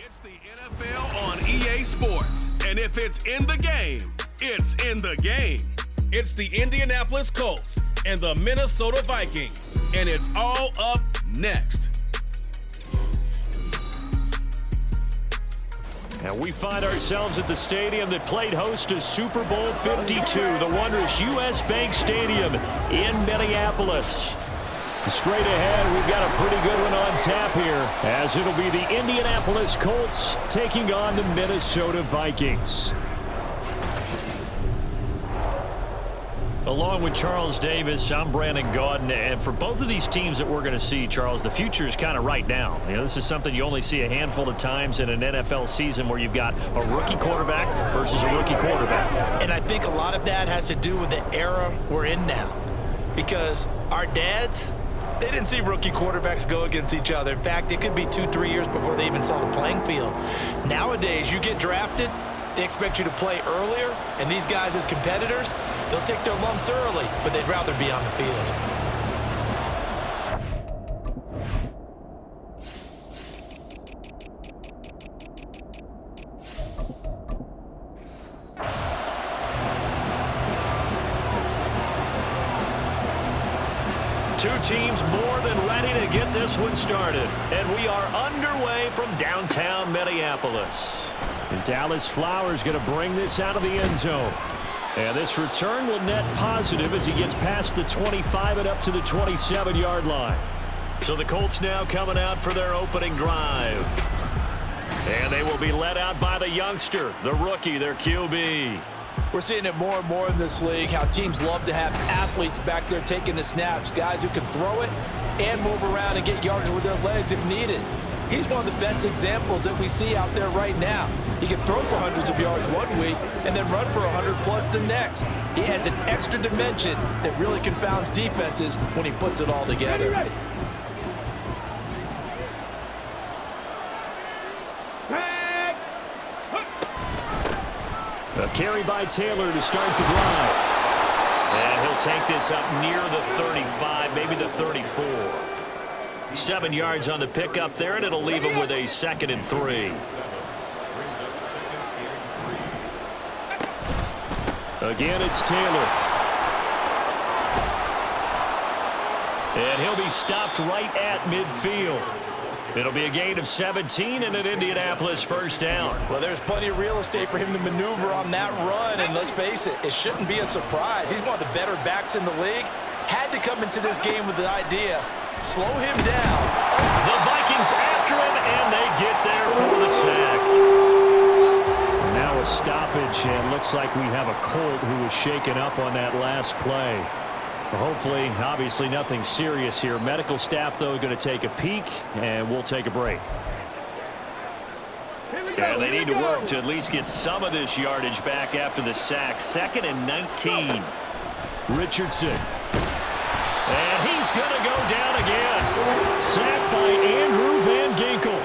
It's the NFL on EA Sports, and if it's in the game, it's in the game. It's the Indianapolis Colts and the Minnesota Vikings, and it's all up next. And we find ourselves at the stadium that played host to Super Bowl 52, the wondrous U.S. Bank Stadium in Minneapolis. Straight ahead, we've got a pretty good one on tap here, as it'll be the Indianapolis Colts taking on the Minnesota Vikings. Along with Charles Davis, I'm Brandon Gaudin, and for both of these teams that we're going to see, Charles, the future is kind of right now. You know, this is something you only see a handful of times in an NFL season where you've got a rookie quarterback versus a rookie quarterback. And I think a lot of that has to do with the era we're in now, because our dads, they didn't see rookie quarterbacks go against each other. In fact, it could be 2-3 years before they even saw the playing field. Nowadays, you get drafted, they expect you to play earlier, and these guys as competitors, they'll take their lumps early, but they'd rather be on the field. Two teams more than ready to get this one started. And we are underway from downtown Minneapolis. And Dallas Flowers going to bring this out of the end zone. And this return will net positive as he gets past the 25 and up to the 27-yard line. So the Colts now coming out for their opening drive. And they will be led out by the youngster, the rookie, their QB. We're seeing it more and more in this league, how teams love to have athletes back there taking the snaps, guys who can throw it and move around and get yardage with their legs if needed. He's one of the best examples that we see out there right now. He can throw for hundreds of yards one week and then run for 100+ the next. He adds an extra dimension that really confounds defenses when he puts it all together. A carry by Taylor to start the drive. And he'll take this up near the 35, maybe the 34. 7 yards on the pickup there, and it'll leave him with a 2nd and 3. Again, it's Taylor. And he'll be stopped right at midfield. It'll be a gain of 17 and an Indianapolis first down. Well, there's plenty of real estate for him to maneuver on that run, and let's face it, it shouldn't be a surprise. He's one of the better backs in the league. Had to come into this game with the idea, slow him down. The Vikings after him, and they get there for the sack. Now a stoppage, and looks like we have a Colt who was shaken up on that last play. Hopefully, obviously nothing serious here. Medical staff, though, going to take a peek, and we'll take a break. Yeah, they need to work to at least get some of this yardage back after the sack. 2nd and 19. Richardson. And he's going to go down again. Sacked by Andrew Van Ginkel.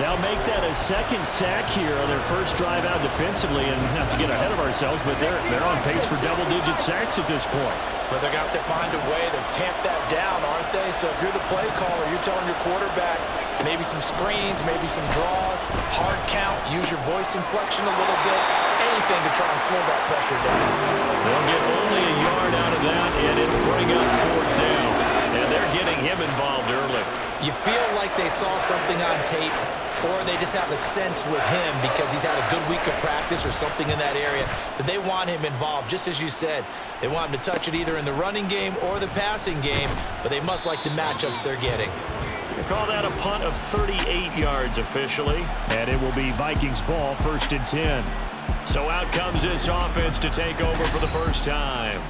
Now make that a second sack here on their first drive out defensively, and not to get ahead of ourselves, but they're on pace for double-digit sacks at this point. But they're going to have to find a way to tamp that down, aren't they? So if you're the play caller, you're telling your quarterback maybe some screens, maybe some draws, hard count, use your voice inflection a little bit, anything to try and slow that pressure down. They'll get only a yard out of that, and it'll bring up 4th down. And they're getting him involved early. You feel like they saw something on tape, or they just have a sense with him because he's had a good week of practice or something in that area that they want him involved. Just as you said, they want him to touch it either in the running game or the passing game, but they must like the matchups they're getting. They call that a punt of 38 yards officially, and it will be Vikings ball, 1st and 10. So out comes this offense to take over for the first time.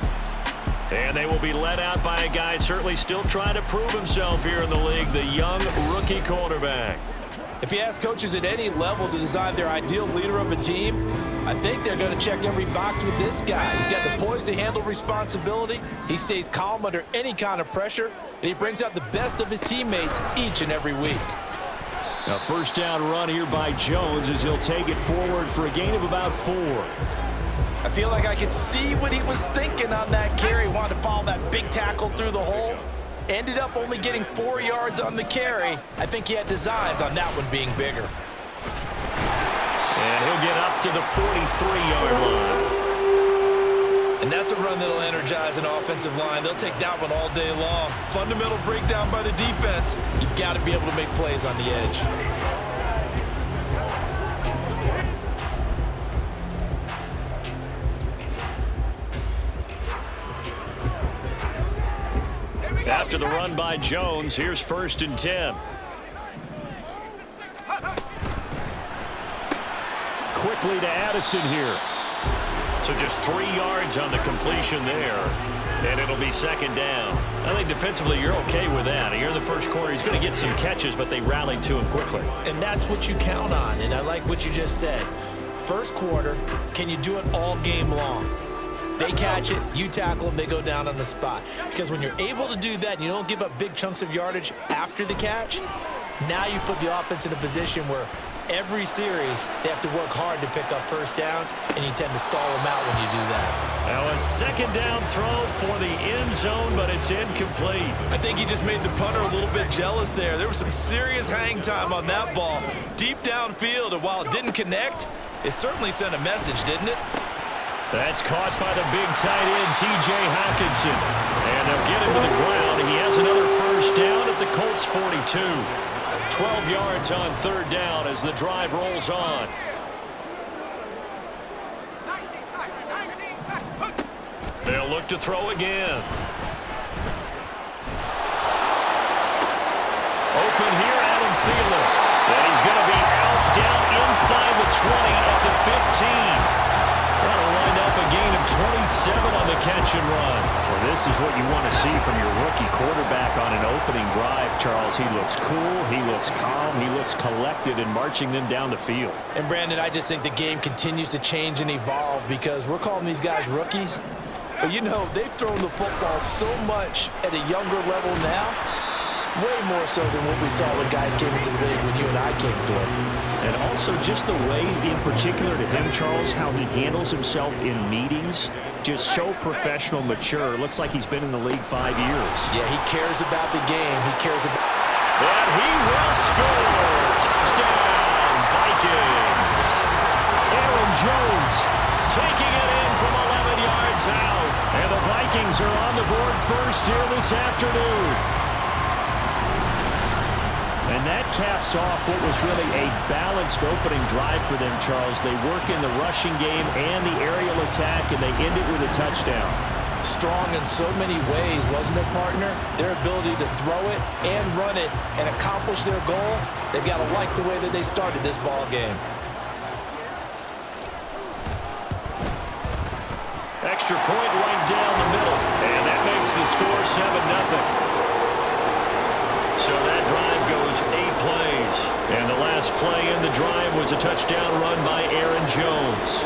And they will be led out by a guy certainly still trying to prove himself here in the league, the young rookie quarterback. If you ask coaches at any level to design their ideal leader of a team, I think they're going to check every box with this guy. He's got the poise to handle responsibility. He stays calm under any kind of pressure, and he brings out the best of his teammates each and every week. A first down run here by Jones as he'll take it forward for a gain of about 4. I feel like I could see what he was thinking on that carry. Wanted to follow that big tackle through the hole. Ended up only getting 4 yards on the carry. I think he had designs on that one being bigger. And he'll get up to the 43-yard line. And that's a run that'll energize an offensive line. They'll take that one all day long. Fundamental breakdown by the defense. You've got to be able to make plays on the edge. After the run by Jones, here's 1st and 10. Quickly to Addison here. So just 3 yards on the completion there. And it'll be 2nd down. I think defensively you're okay with that. Here in the first quarter, he's going to get some catches, but they rallied to him quickly. And that's what you count on, and I like what you just said. First quarter, can you do it all game long? They catch it, you tackle them, they go down on the spot. Because when you're able to do that and you don't give up big chunks of yardage after the catch, now you put the offense in a position where every series they have to work hard to pick up first downs, and you tend to stall them out when you do that. Now a 2nd down throw for the end zone, but it's incomplete. I think he just made the punter a little bit jealous there. There was some serious hang time on that ball. Deep downfield, and while it didn't connect, it certainly sent a message, didn't it? That's caught by the big tight end, T.J. Hockenson. And they'll get him to the ground. He has another first down at the Colts 42. 12 yards on 3rd down as the drive rolls on. They'll look to throw again. Open here, Adam Thielen. And he's going to be out down inside the 20 at the 15. That'll wind up a gain of 27 on the catch and run. Well, this is what you want to see from your rookie quarterback on an opening drive, Charles. He looks cool, he looks calm, he looks collected in marching them down the field. And, Brandon, I just think the game continues to change and evolve because we're calling these guys rookies. But, you know, they've thrown the football so much at a younger level now, way more so than what we saw when guys came into the league when you and I came through it. And also just the way, in particular to him, Charles, how he handles himself in meetings, just so professional, mature. Looks like he's been in the league 5 years. Yeah, he cares about the game. He cares about... And he will score! Touchdown, Vikings! Aaron Jones taking it in from 11 yards out. And the Vikings are on the board first here this afternoon. And that caps off what was really a balanced opening drive for them, Charles. They work in the rushing game and the aerial attack, and they end it with a touchdown. Strong in so many ways, wasn't it, partner? Their ability to throw it and run it and accomplish their goal, they've got to like the way that they started this ball game. Extra point right down the middle, and that makes the score 7-0. So that drive goes 8 plays. And the last play in the drive was a touchdown run by Aaron Jones.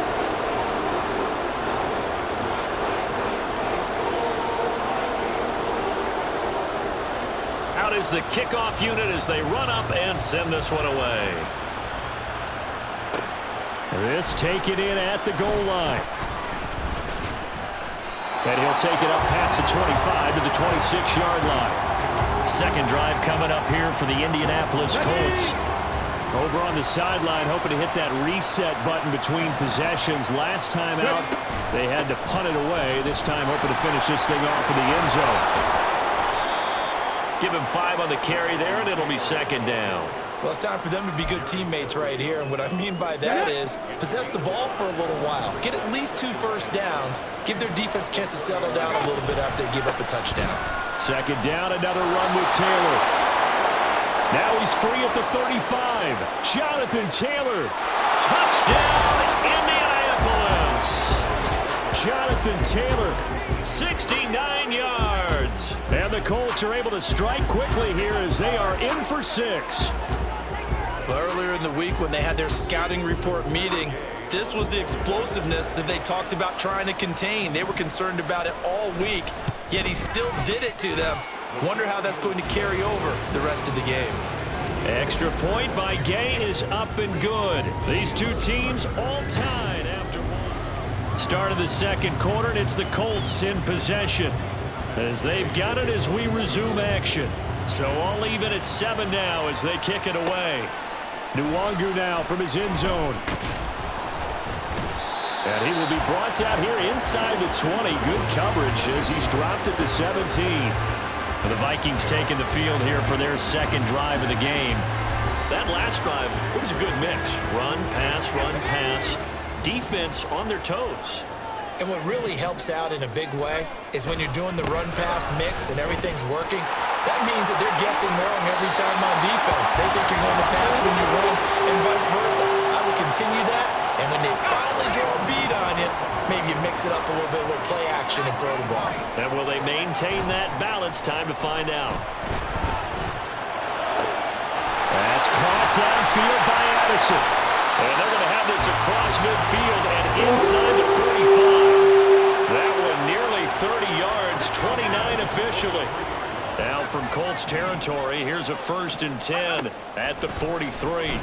Out is the kickoff unit as they run up and send this one away. This taken in at the goal line. And he'll take it up past the 25 to the 26-yard line. Second drive coming up here for the Indianapolis Colts. Over on the sideline, hoping to hit that reset button between possessions. Last time out, they had to punt it away. This time, hoping to finish this thing off in the end zone. Give him 5 on the carry there, and it'll be 2nd down. Well, it's time for them to be good teammates right here. And what I mean by that is possess the ball for a little while. Get at least 2 first downs. Give their defense a chance to settle down a little bit after they give up a touchdown. 2nd down, another run with Taylor. Now he's free at the 35. Jonathan Taylor. Touchdown, Indianapolis. Jonathan Taylor, 69 yards. And the Colts are able to strike quickly here as they are in for 6. Well, earlier in the week when they had their scouting report meeting, this was the explosiveness that they talked about trying to contain. They were concerned about it all week, yet he still did it to them. Wonder how that's going to carry over the rest of the game. Extra point by Gay is up and good. These two teams all tied after one. Start of the second quarter, and it's the Colts in possession as they've got it as we resume action. So all even at 7 now as they kick it away. Nwangu now from his end zone. And he will be brought down here inside the 20. Good coverage as he's dropped at the 17. And the Vikings taking the field here for their second drive of the game. That last drive, it was a good mix. Run, pass, defense on their toes. And what really helps out in a big way is when you're doing the run-pass mix and everything's working, that means that they're guessing wrong every time on defense. They think you're going to pass when you run and vice versa. I would continue that, and when they finally draw a beat on you, maybe you mix it up a little bit, a little play action, and throw the ball. And will they maintain that balance? Time to find out. That's caught downfield by Addison. And they're going to have this across midfield and inside the 45. That one nearly 30 yards, 29 officially. Now from Colts territory, here's a 1st and 10 at the 43.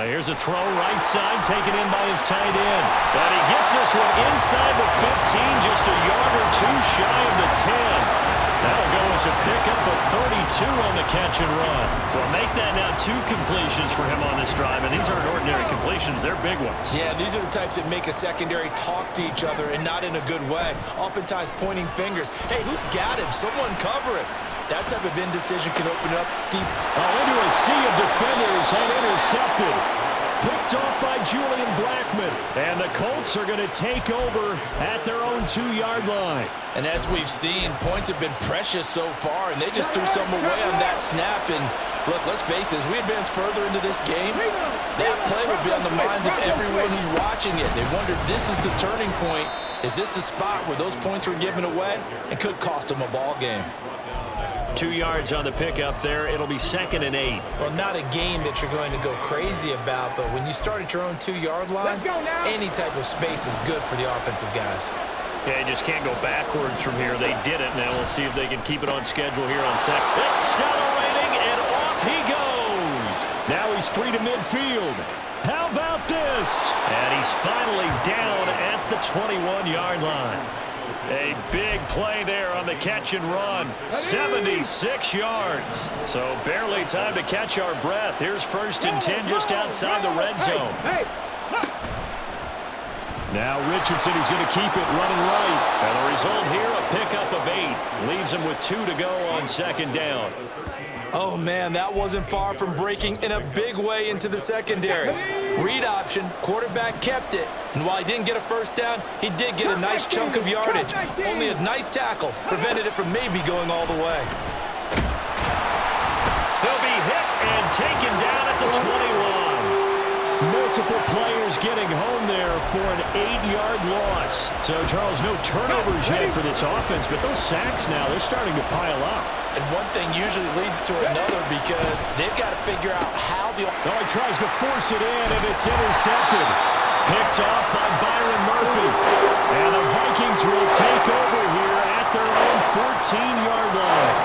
Here's a throw right side, taken in by his tight end. And he gets this one inside the 15, just a yard or two shy of the 10. That'll go as a pickup of 32 on the catch and run. Well, make that now 2 completions for him on this drive, and these aren't ordinary completions. They're big ones. Yeah, these are the types that make a secondary talk to each other and not in a good way. Oftentimes pointing fingers. Hey, who's got him? Someone cover him. That type of indecision can open up deep. Into a sea of defenders and intercepted. Picked off by Julian Blackmon. And the Colts are going to take over at their own 2-yard line. And as we've seen, points have been precious so far, and they just threw some away on that snap. And look, let's face it, as we advance further into this game, that play will be on the minds of everyone who's watching it. They wonder, this is the turning point. Is this the spot where those points were given away and could cost them a ball game? 2 yards on the pickup there. It'll be 2nd and 8. Well, not a game that you're going to go crazy about, but when you start at your own 2-yard line, any type of space is good for the offensive guys. Yeah, you just can't go backwards from here. They did it. Now we'll see if they can keep it on schedule here on second. Accelerating, and off he goes. Now he's free to midfield. How about this? And he's finally down at the 21-yard line. A big play there on the catch and run. 76 yards. So barely time to catch our breath. Here's 1st and 10 just outside the red zone. Now Richardson is going to keep it running right. And the result here, a pickup of 8. Leaves him with 2 to go on 2nd down. Oh, man, that wasn't far from breaking in a big way into the secondary. Read option, quarterback kept it, and while he didn't get a 1st down, he did get a nice chunk of yardage. Only a nice tackle prevented it from maybe going all the way. He'll be hit and taken down at the 21. Multiple players getting home there for an 8-yard loss. So, Charles, no turnovers yet for this offense, but those sacks now, they're starting to pile up. And one thing usually leads to another because they've got to figure out how the... Oh, he tries to force it in, and it's intercepted. Picked off by Byron Murphy. And the Vikings will take over here at their own 14-yard line.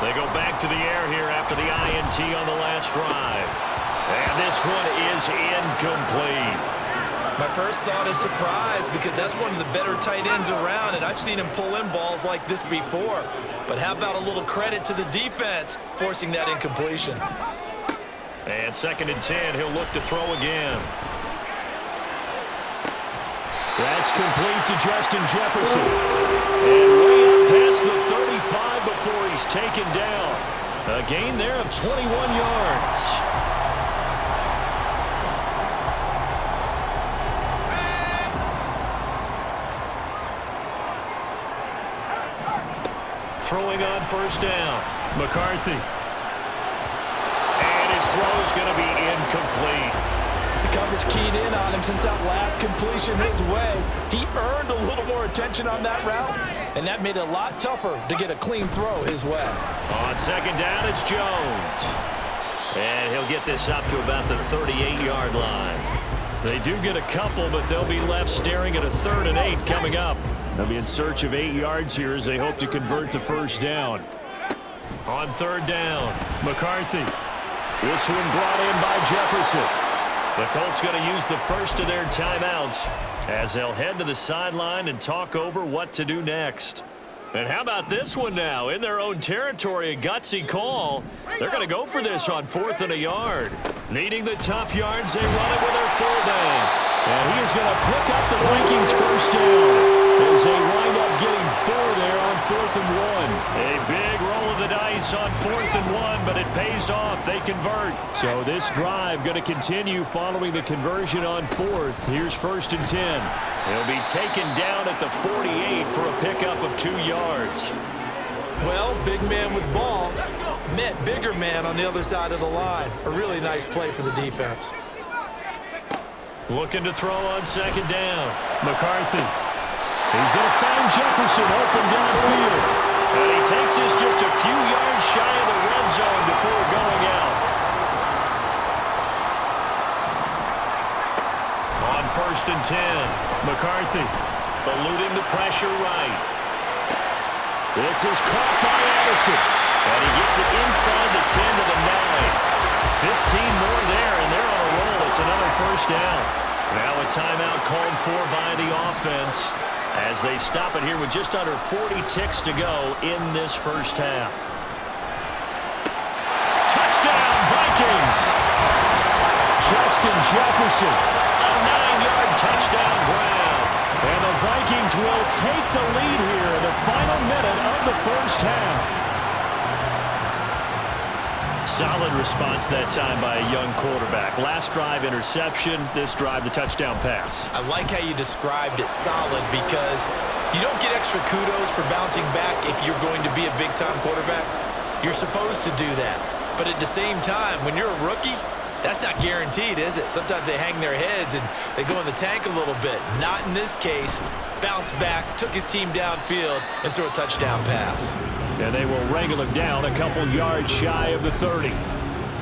They go back to the air here after the INT on the last drive. And this one is incomplete. My first thought is surprise because that's one of the better tight ends around, and I've seen him pull in balls like this before. But how about a little credit to the defense forcing that incompletion? And 2nd and 10, he'll look to throw again. That's complete to Justin Jefferson. And way up past the 35 before he's taken down. A gain there of 21 yards. Throwing on 1st down. McCarthy. And his throw's going to be incomplete. The coverage keyed in on him since that last completion his way. He earned a little more attention on that route, and that made it a lot tougher to get a clean throw his way. On 2nd down, it's Jones. And he'll get this up to about the 38-yard line. They do get a couple, but they'll be left staring at a 3rd and 8 coming up. They'll be in search of 8 yards here as they hope to convert the 1st down. On 3rd down, McCarthy. This one brought in by Jefferson. The Colts going to use the first of their timeouts as they'll head to the sideline and talk over what to do next. And how about this one now? In their own territory, a gutsy call. They're going to go for this on 4th and a yard. Needing the tough yards, they run it with their fullback. And he is going to pick up the Vikings first down as they wind up getting 4 there on 4th and 1. A big roll of the dice on 4th and 1, but it pays off. They convert. So this drive going to continue following the conversion on 4th. Here's 1st and 10. He'll be taken down at the 48 for a pickup of 2 yards. Well, big man with ball met bigger man on the other side of the line. A really nice play for the defense. Looking to throw on 2nd down. McCarthy. He's going to find Jefferson open downfield. And he takes this just a few yards shy of the red zone before going out. On 1st and 10, McCarthy eluding the pressure right. This is caught by Addison. And he gets it inside the 10 to the 9. 15 more there, and they're on a roll. It's another 1st down. Now a timeout called for by the offense as they stop it here with just under 40 ticks to go in this first half. Touchdown, Vikings! Justin Jefferson, a 9-yard touchdown grab. And the Vikings will take the lead here in the final minute of the first half. Solid response that time by a young quarterback. Last drive, interception. This drive, the touchdown pass. I like how you described it solid because you don't get extra kudos for bouncing back if you're going to be a big-time quarterback. You're supposed to do that. But at the same time, when you're a rookie, that's not guaranteed, is it? Sometimes they hang their heads and they go in the tank a little bit. Not in this case. Bounce back, took his team downfield, and threw a touchdown pass. And they will wrangle him down a couple yards shy of the 30.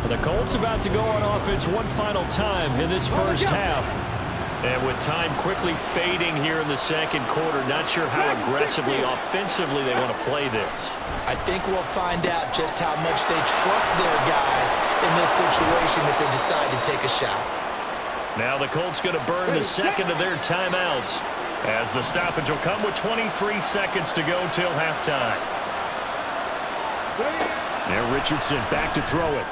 The Colts about to go on offense one final time in this first half. And with time quickly fading here in the second quarter, not sure how aggressively, offensively they want to play this. I think we'll find out just how much they trust their guys in this situation if they decide to take a shot. Now the Colts going to burn the second of their timeouts as the stoppage will come with 23 seconds to go till halftime. Now Richardson back to throw it.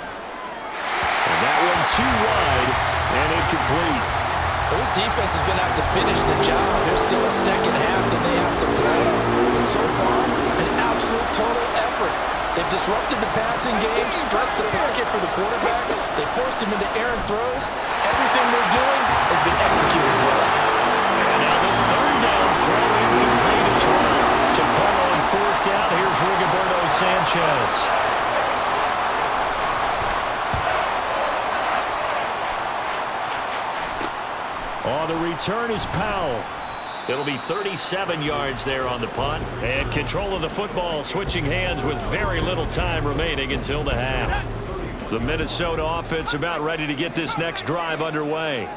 And that one too wide and incomplete. Well, this defense is going to have to finish the job. There's still a second half that they have to play. But so far, an absolute total effort. They've disrupted the passing game, stressed the pocket for the quarterback. They forced him into errant throws. Everything they're doing has been executed well. And now the third down throw incomplete as well. To pull on 4th down, here's Rigoberto Sanchez. On the return is Powell. It'll be 37 yards there on the punt. And control of the football switching hands with very little time remaining until the half. The Minnesota offense about ready to get this next drive underway.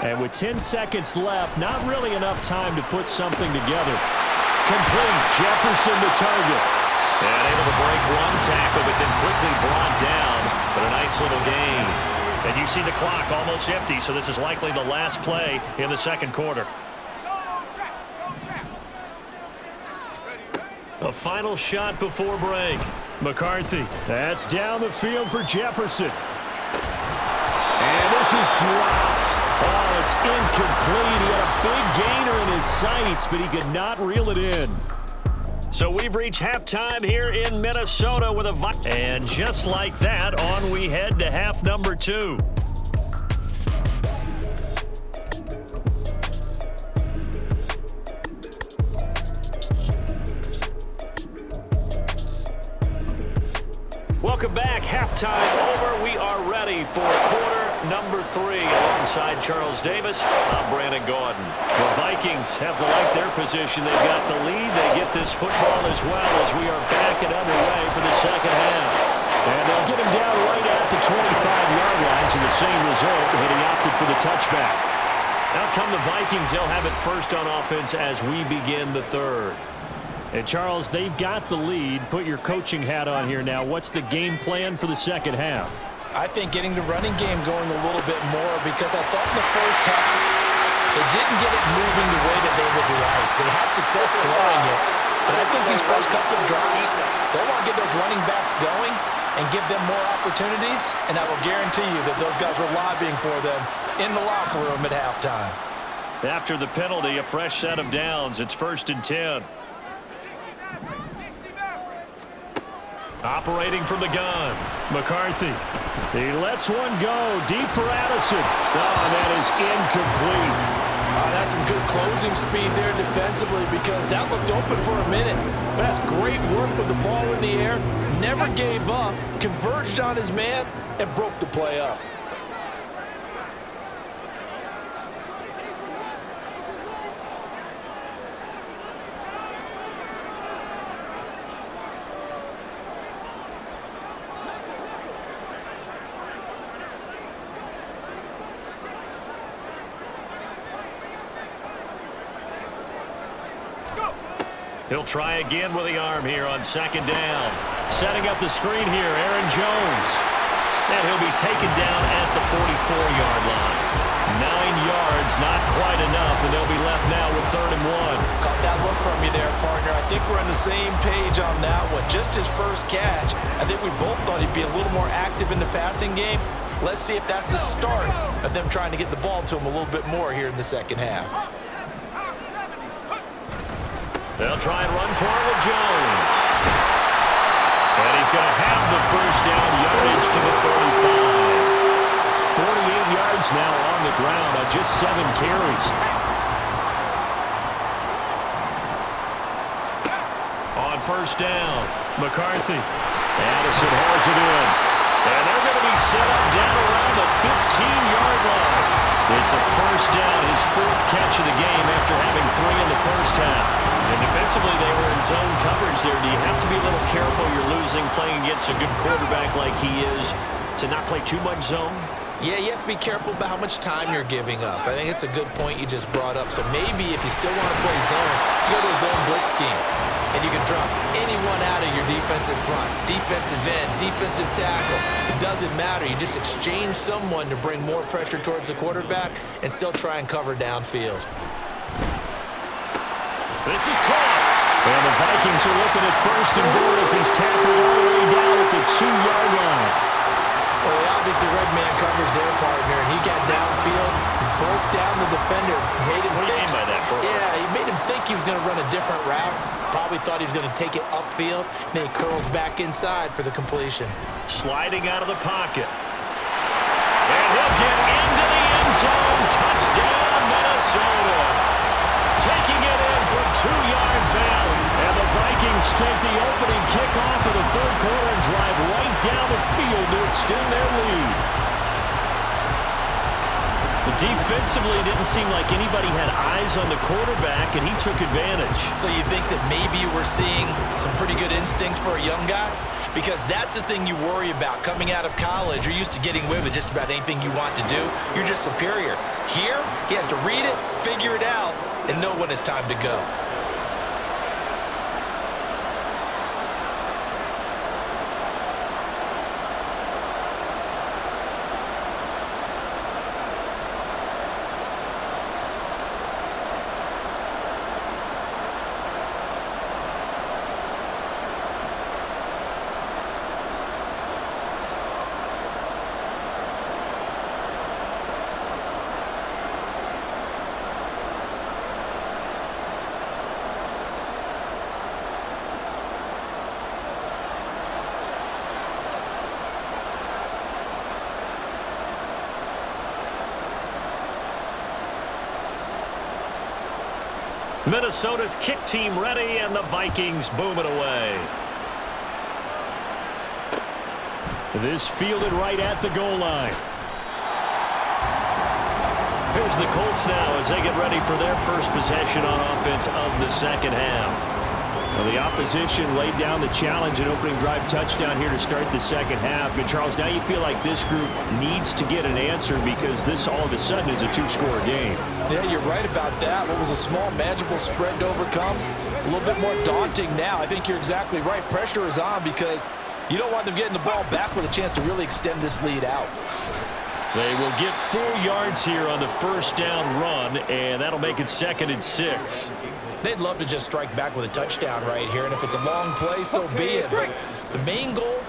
And with 10 seconds left, not really enough time to put something together. Complete. Jefferson the target. And able to break one tackle, but then quickly brought down. But a nice little gain. And you see the clock almost empty, so this is likely the last play in the second quarter. A final shot before break. McCarthy. That's down the field for Jefferson. And this is dropped. Oh, it's incomplete. He had a big gainer in his sights, but he could not reel it in. So we've reached halftime here in Minnesota with a... And just like that, on we head to half number 2. Welcome back. Halftime over. We are ready for quarter number 3. Alongside Charles Davis, I'm Brandon Gordon. The Vikings have to like their position. They've got the lead. They get this football as well as we are back and underway for the second half. And they'll get him down right at the 25-yard line, so the same result, and he opted for the touchback. Out come the Vikings. They'll have it first on offense as we begin the third. And, Charles, they've got the lead. Put your coaching hat on here now. What's the game plan for the second half? I think getting the running game going a little bit more, because I thought in the first half they didn't get it moving the way that they would like. They had success throwing it, but I think these first couple of drives, they want to get those running backs going and give them more opportunities, and I will guarantee you that those guys were lobbying for them in the locker room at halftime. After the penalty, a fresh set of downs. It's 1st and 10. Operating from the gun, McCarthy. He lets one go deep for Addison. Oh, that is incomplete. That's some good closing speed there defensively, because that looked open for a minute. But that's great work with the ball in the air. Never gave up, converged on his man, and broke the play up. He'll try again with the arm here on 2nd down. Setting up the screen here, Aaron Jones. And he'll be taken down at the 44-yard line. 9 yards, not quite enough, and they'll be left now with 3rd and 1. Caught that look from you there, partner. I think we're on the same page on that one. Just his first catch. I think we both thought he'd be a little more active in the passing game. Let's see if that's the start of them trying to get the ball to him a little bit more here in the second half. They'll try and run for it with Jones. And he's going to have the first down, yardage to the 35. 48 yards now on the ground on just 7 carries. On 1st down, McCarthy. Addison has it in. And they're going to be set up down around the 15-yard line. It's a 1st down, his 4th catch of the game after having 3 in the first half. And defensively, they were in zone coverage there. Do you have to be a little careful? You're losing, playing against a good quarterback like he is, to not play too much zone? Yeah, you have to be careful about how much time you're giving up. I think it's a good point you just brought up. So maybe if you still want to play zone, you go to a zone blitz scheme. And you can drop anyone out of your defensive front, defensive end, defensive tackle. It doesn't matter. You just exchange someone to bring more pressure towards the quarterback and still try and cover downfield. This is caught. And the Vikings are looking at 1st and goal as he's tackled all the way down at the 2-yard line. Well, they obviously red man covers their partner, and he got downfield, broke down the defender, made him What do you mean by that, Bert? Yeah, he made him think he was going to run a different route. Probably thought he was going to take it upfield, and then he curls back inside for the completion. Sliding out of the pocket. And he'll get into the end zone. Touchdown, Minnesota. Taking it in from 2 yards out. And the Vikings take the opening kickoff of the 3rd quarter and drive right down the field to extend their lead. Defensively, it didn't seem like anybody had eyes on the quarterback, and he took advantage. So you think that maybe we're seeing some pretty good instincts for a young guy? Because that's the thing you worry about coming out of college. You're used to getting away with just about anything you want to do. You're just superior. Here, he has to read it, figure it out, and know when it's time to go. Minnesota's kick team ready, and the Vikings boom it away. This fielded right at the goal line. Here's the Colts now as they get ready for their first possession on offense of the second half. Well, the opposition laid down the challenge, an opening drive touchdown here to start the second half. And, Charles, now you feel like this group needs to get an answer because this all of a sudden is a two-score game. Yeah, you're right about that. What was a small, manageable spread to overcome, a little bit more daunting now. I think you're exactly right. Pressure is on because You don't want them getting the ball back with a chance to really extend this lead out. They will get 4 yards here on the first down run, and that'll make it 2nd and 6. They'd love to just strike back with a touchdown right here, and if it's a long play, so be it. But the main goal,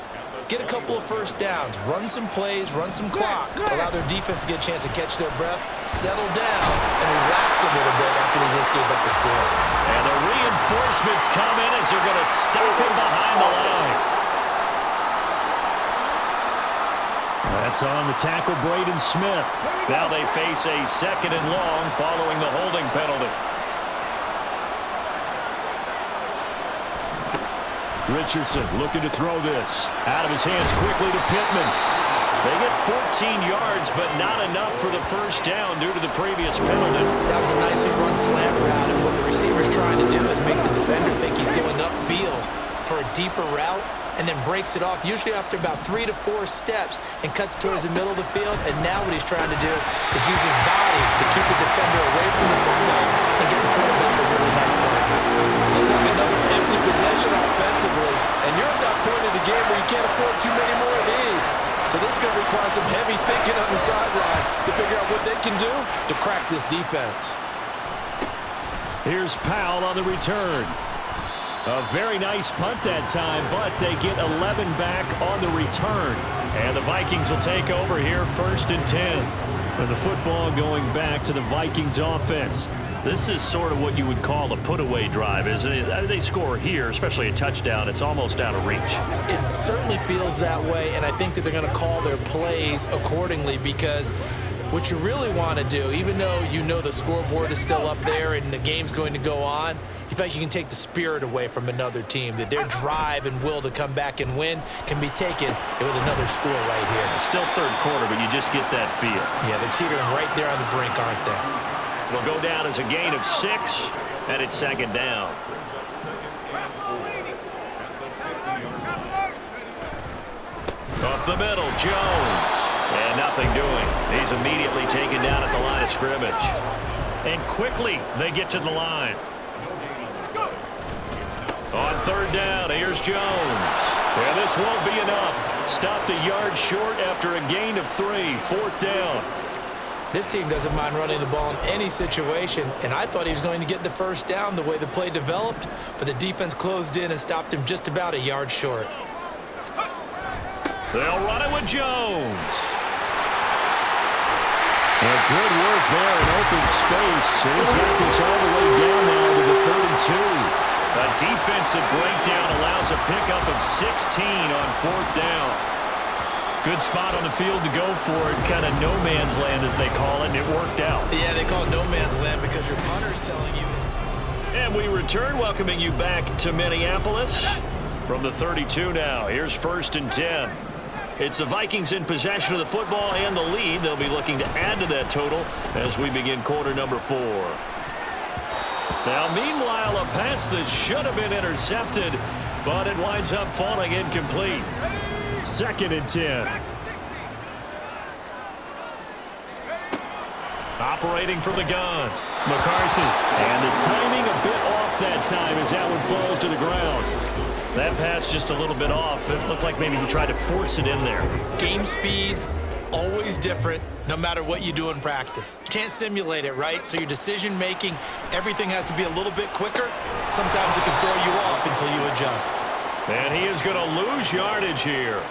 get a couple of first downs, run some plays, run some clock, allow their defense to get a chance to catch their breath, settle down, and relax a little bit after they just gave up the score. And the reinforcements come in as they're going to stop him behind the line. That's on the tackle, Braden Smith. Now they face a 2nd and long following the holding penalty. Richardson looking to throw this. Out of his hands quickly to Pittman. They get 14 yards, but not enough for the first down due to the previous penalty. That was a nicely run slant route, and what the receiver's trying to do is make the defender think he's going upfield for a deeper route, and then breaks it off, usually after about 3 to 4 steps, and cuts towards the middle of the field. And now what he's trying to do is use his body to keep the defender away from the football and get the quarterback a really nice target. Looks like another empty possession offensively, and you're at that point in the game where you can't afford too many more of these. So this is going to require some heavy thinking on the sideline to figure out what they can do to crack this defense. Here's Powell on the return. A very nice punt that time, but they get 11 back on the return. And the Vikings will take over here 1st and 10. And the football going back to the Vikings offense. This is sort of what you would call a put-away drive, isn't it? They score here, especially a touchdown. It's almost out of reach. It certainly feels that way, and I think that they're going to call their plays accordingly, because what you really want to do, even though you know the scoreboard is still up there and the game's going to go on, you feel like you can take the spirit away from another team, that their drive and will to come back and win can be taken with another score right here. Still 3rd quarter, but you just get that feel. Yeah, they're teetering right there on the brink, aren't they? It'll go down as a gain of 6, and it's 2nd down. Up the middle, Jones. And nothing doing. He's immediately taken down at the line of scrimmage. And quickly, they get to the line. On 3rd down, here's Jones. And this won't be enough. Stopped a yard short after a gain of 3. 4th down. This team doesn't mind running the ball in any situation, and I thought he was going to get the first down the way the play developed, but the defense closed in and stopped him just about a yard short. They'll run it with Jones. And good work there in open space. He's got this all the way down now to the 32. A defensive breakdown allows a pickup of 16 on 4th down. Good spot on the field to go for it. Kind of no man's land, as they call it, and it worked out. Yeah, they call it no man's land because your punter's telling you is. And we return, welcoming you back to Minneapolis. From the 32 now, here's 1st and 10. It's the Vikings in possession of the football and the lead. They'll be looking to add to that total as we begin quarter number 4. Now, meanwhile, a pass that should have been intercepted, but it winds up falling incomplete. 2nd and 10. Operating from the gun, McCarthy. And the timing a bit off that time as that one falls to the ground. That pass just a little bit off. It looked like maybe he tried to force it in there. Game speed, always different, no matter what you do in practice. You can't simulate it, right? So your decision-making, everything has to be a little bit quicker. Sometimes it can throw you off until you adjust. And he is going to lose yardage here.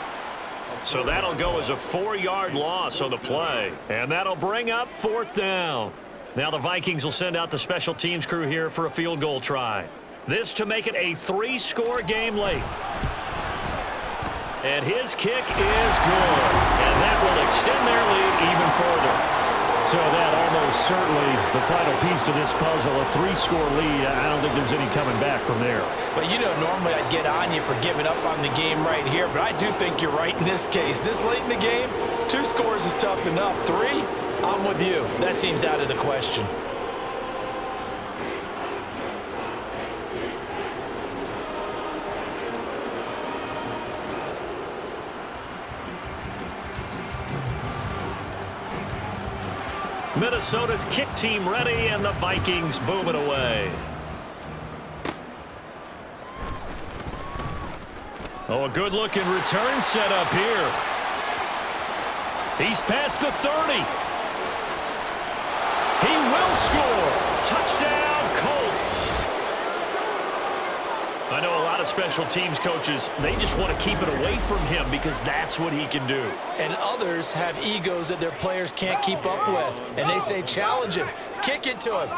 So that'll go as a 4-yard loss on the play. And that'll bring up 4th down. Now the Vikings will send out the special teams crew here for a field goal try. This to make it a 3-score game late. And his kick is good. And that will extend their lead even further. So that almost certainly the final piece to this puzzle, a 3-score lead. I don't think there's any coming back from there. But you know, normally I'd get on you for giving up on the game right here, but I do think you're right in this case. This late in the game, 2 scores is tough enough. 3, I'm with you. That seems out of the question. Minnesota's kick team ready, and the Vikings boom it away. Oh, a good-looking return set up here. He's past the 30. He will score. Touchdown, Colts. I know a lot of special teams coaches, they just want to keep it away from him because that's what he can do. And others have egos that their players can't keep up with. And they say, challenge him, kick it to him.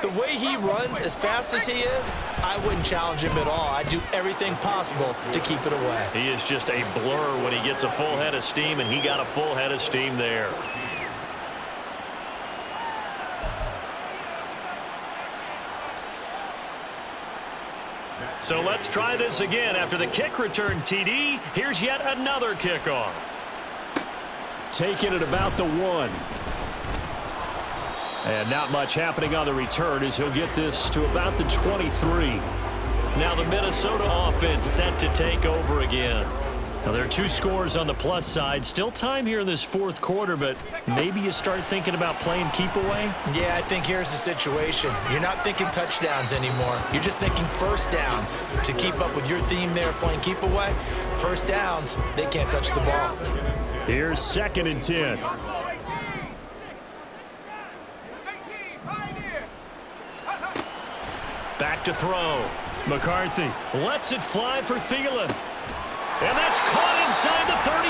The way he runs as fast as he is, I wouldn't challenge him at all. I'd do everything possible to keep it away. He is just a blur when he gets a full head of steam, and he got a full head of steam there. So let's try this again. After the kick return TD, here's yet another kickoff. Taken at about the 1. And not much happening on the return as he'll get this to about the 23. Now the Minnesota offense set to take over again. Now there are 2 scores on the plus side. Still time here in this 4th quarter, but maybe you start thinking about playing keep away? Yeah, I think here's the situation. You're not thinking touchdowns anymore. You're just thinking first downs. To keep up with your theme there playing keep away, first downs, they can't touch the ball. Here's 2nd and 10. Back to throw. McCarthy lets it fly for Thielen. And that's caught inside the 35.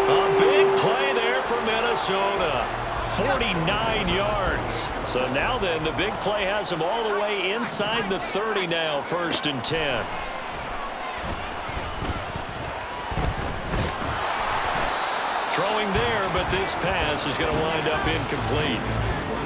A big play there for Minnesota. 49 yards. So now then, the big play has him all the way inside the 30 now, 1st and 10. Throwing there, but this pass is going to wind up incomplete.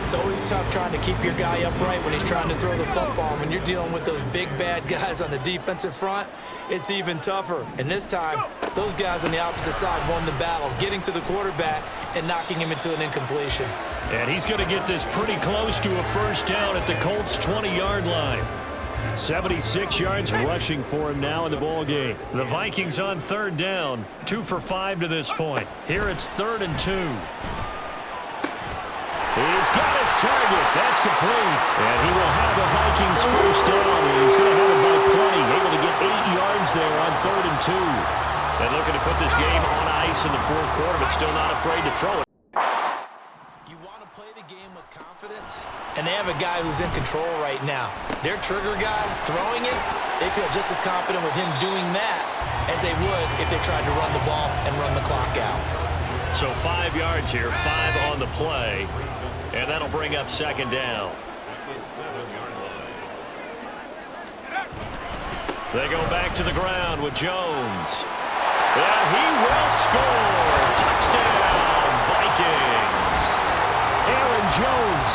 It's always tough trying to keep your guy upright when he's trying to throw the football. When you're dealing with those big, bad guys on the defensive front, it's even tougher. And this time, those guys on the opposite side won the battle, getting to the quarterback and knocking him into an incompletion. And he's going to get this pretty close to a first down at the Colts' 20-yard line. 76 yards rushing for him now in the ball game. The Vikings on 3rd down, 2 for 5 to this point. Here it's 3rd and 2. He's got his target. That's complete. And he will have the Vikings first down. He's going to have it by 20. Able to get 8 yards there on 3rd and 2. And looking to put this game on ice in the 4th quarter, but still not afraid to throw it. You want to play the game with confidence? And they have a guy who's in control right now. Their trigger guy, throwing it, they feel just as confident with him doing that as they would if they tried to run the ball and run the clock out. So 5 yards here, 5 on the play. And that'll bring up 2nd down. They go back to the ground with Jones. And he will score. Touchdown, Vikings. Aaron Jones,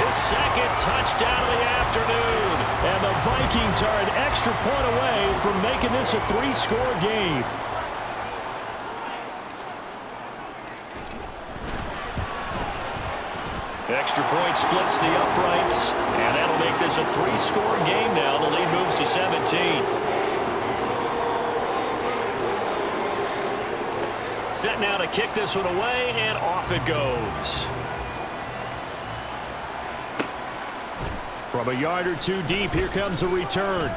his 2nd touchdown of the afternoon. And the Vikings are an extra point away from making this a 3-score game. Extra point splits the uprights, and that'll make this a 3-score game now. The lead moves to 17. Set now to kick this one away, and off it goes. From a yard or 2 deep, here comes a return.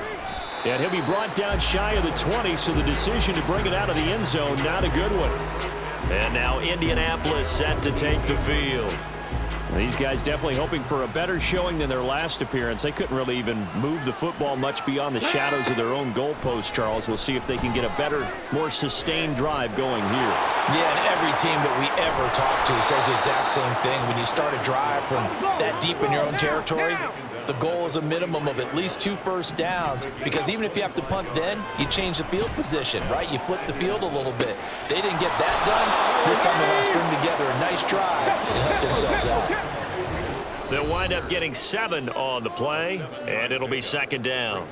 And he'll be brought down shy of the 20, so the decision to bring it out of the end zone, not a good one. And now Indianapolis set to take the field. These guys definitely hoping for a better showing than their last appearance. They couldn't really even move the football much beyond the shadows of their own goalpost, Charles. We'll see if they can get a better, more sustained drive going here. Yeah, and every team that we ever talk to says the exact same thing. When you start a drive from that deep in your own territory, the goal is a minimum of at least 2 first downs, because even if you have to punt then, you change the field position, right? You flip the field a little bit. They didn't get that done. This time they want to string together a nice drive and help themselves out. They'll wind up getting 7 on the play, and it'll be 2nd down.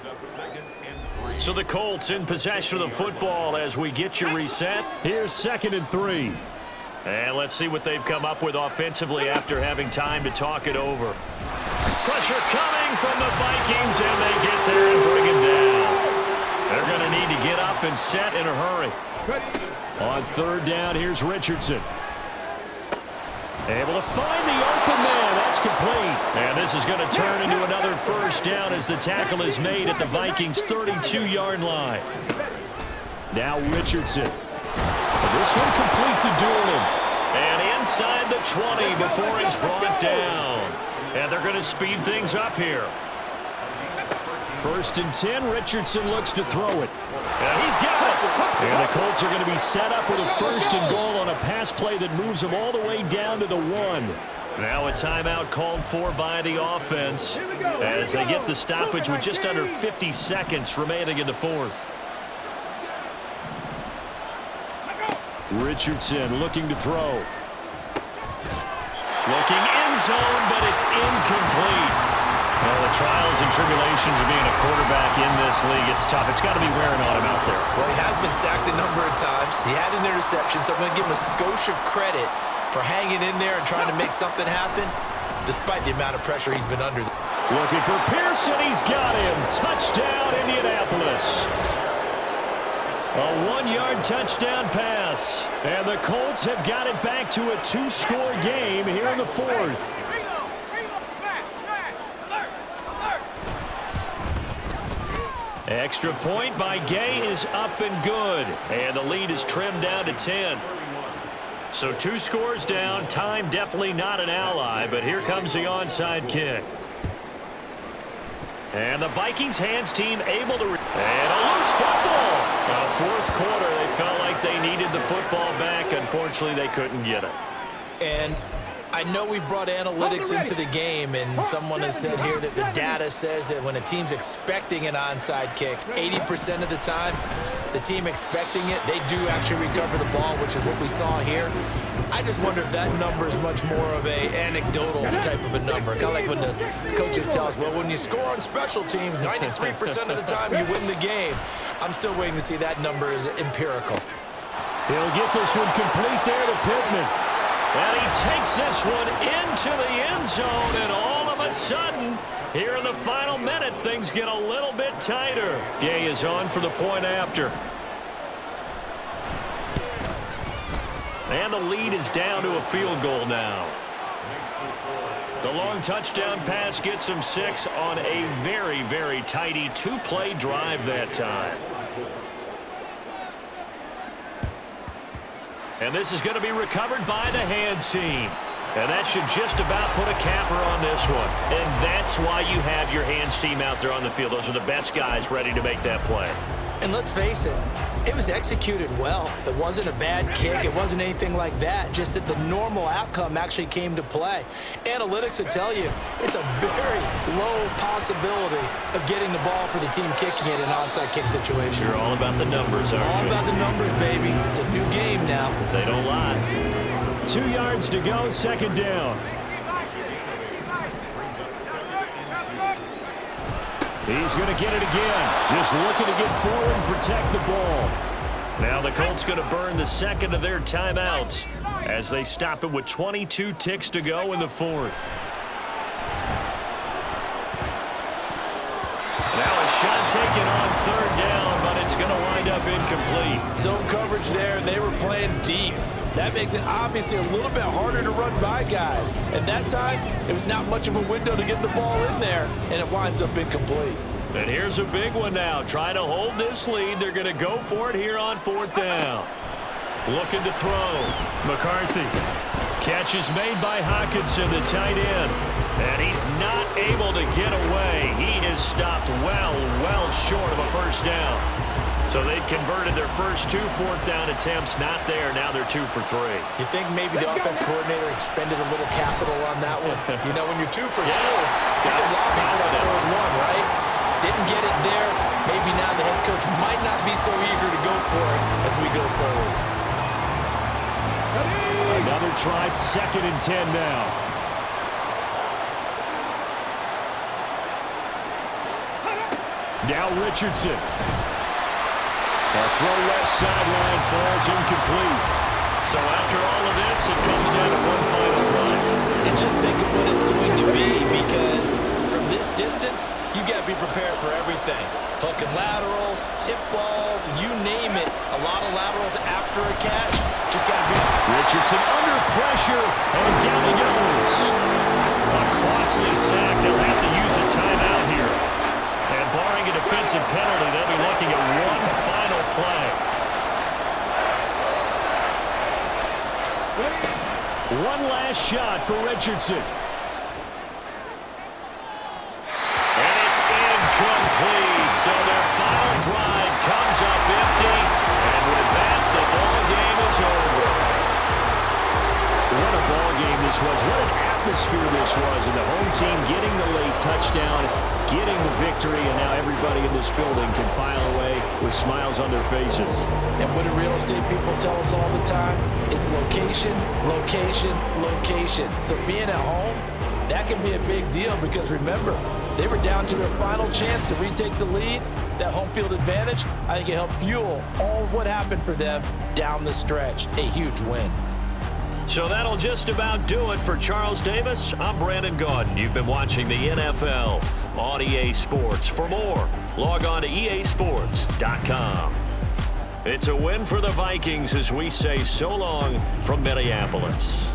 So the Colts in possession of the football as we get you reset. Here's 2nd and 3. And let's see what they've come up with offensively after having time to talk it over. Pressure coming from the Vikings, and they get there and bring him down. They're going to need to get up and set in a hurry. On 3rd down, here's Richardson. Able to find the open man. That's complete. And this is going to turn into another first down as the tackle is made at the Vikings' 32-yard line. Now Richardson. This one complete to Doolin. And inside the 20 before he's brought down. And they're going to speed things up here. 1st and 10, Richardson looks to throw it. And he's got it. And the Colts are going to be set up with a 1st and goal on a pass play that moves them all the way down to the 1. Now a timeout called for by the offense as they get the stoppage with just under 50 seconds remaining in the 4th. Richardson looking to throw. Looking end zone, but it's incomplete. Well, the trials and tribulations of being a quarterback in this league, it's tough. It's got to be wearing on him out there. Well, he has been sacked a number of times. He had an interception, so I'm going to give him a skosh of credit for hanging in there and trying to make something happen, despite the amount of pressure he's been under. Looking for Pearson. He's got him. Touchdown, Indianapolis. A 1-yard touchdown pass. And the Colts have got it back to a 2-score game here in the 4th. Extra point by Gay is up and good. And the lead is trimmed down to 10. So 2 scores down. Time definitely not an ally, but here comes the onside kick. And the Vikings hands team able to... And a loose football. 4th quarter, they felt like they needed the football back. Unfortunately, they couldn't get it. And I know we've brought analytics into the game, and someone has said here that the data says that when a team's expecting an onside kick, 80% of the time, the team expecting it, they do actually recover the ball, which is what we saw here. I just wonder if that number is much more of a anecdotal type of a number. Kind of like when the coaches tell us, well, when you score on special teams, 93% of the time you win the game. I'm still waiting to see that number is empirical. He'll get this one complete there to Pittman. And he takes this one into the end zone, and all of a sudden, here in the final minute, things get a little bit tighter. Gay is on for the point after. And the lead is down to a field goal now. The long touchdown pass gets him 6 on a very, very tidy 2-play drive that time. And this is going to be recovered by the hands team. And that should just about put a capper on this one. And that's why you have your hands team out there on the field. Those are the best guys ready to make that play. And let's face it, it was executed well. It wasn't a bad kick. It wasn't anything like that. Just that the normal outcome actually came to play. Analytics will tell you it's a very low possibility of getting the ball for the team kicking it in an onside kick situation. You're all about the numbers, aren't you? All about the numbers, baby. It's a new game now. They don't lie. 2 yards to go, 2nd down. He's going to get it again. Just looking to get forward and protect the ball. Now the Colts going to burn the 2nd of their timeouts as they stop it with 22 ticks to go in the 4th. Now a shot taken on 3rd down, but it's going to wind up incomplete. Zone coverage there, and they were playing deep. That makes it obviously a little bit harder to run by guys. And that time, it was not much of a window to get the ball in there, and it winds up incomplete. And here's a big one now. Trying to hold this lead. They're going to go for it here on 4th down. Looking to throw. McCarthy. Catch is made by Hockenson, the tight end. And he's not able to get away. He is stopped well short of a 1st down. So they'd converted their first 2 4th down attempts. Not there. Now they're 2 for 3. You think maybe the offense coordinator expended a little capital on that one? You know, when you're 2 for 2, you can lock in for that 3rd one, right? Didn't get it there. Maybe now the head coach might not be so eager to go for it as we go forward. Another try, 2nd and 10 now. Now Richardson. A throw left sideline falls incomplete. So after all of this, it comes down to one final drive. And just think of what it's going to be, because from this distance, you got to be prepared for everything. Hook and laterals, tip balls, you name it. A lot of laterals after a catch. Just got to be... Richardson under pressure, and down he goes. A costly sack. They'll have to use a timeout here. And barring a defensive penalty, they'll be looking at one final play. last shot for Richardson. And it's incomplete. So their final drive comes up empty. And with that, the ball game is over. What a ball game this was. What an atmosphere this was. And the home team getting the late touchdown, getting the victory, and now everybody in this building can file away with smiles on their faces. And what do real estate people tell us all the time? It's location, location, location. So being at home, that can be a big deal because remember, they were down to their final chance to retake the lead. That home field advantage, I think it helped fuel all of what happened for them down the stretch. A huge win. So that'll just about do it for Charles Davis. I'm Brandon Gaudin. You've been watching the NFL on EA Sports. For more, log on to easports.com. It's a win for the Vikings as we say so long from Minneapolis.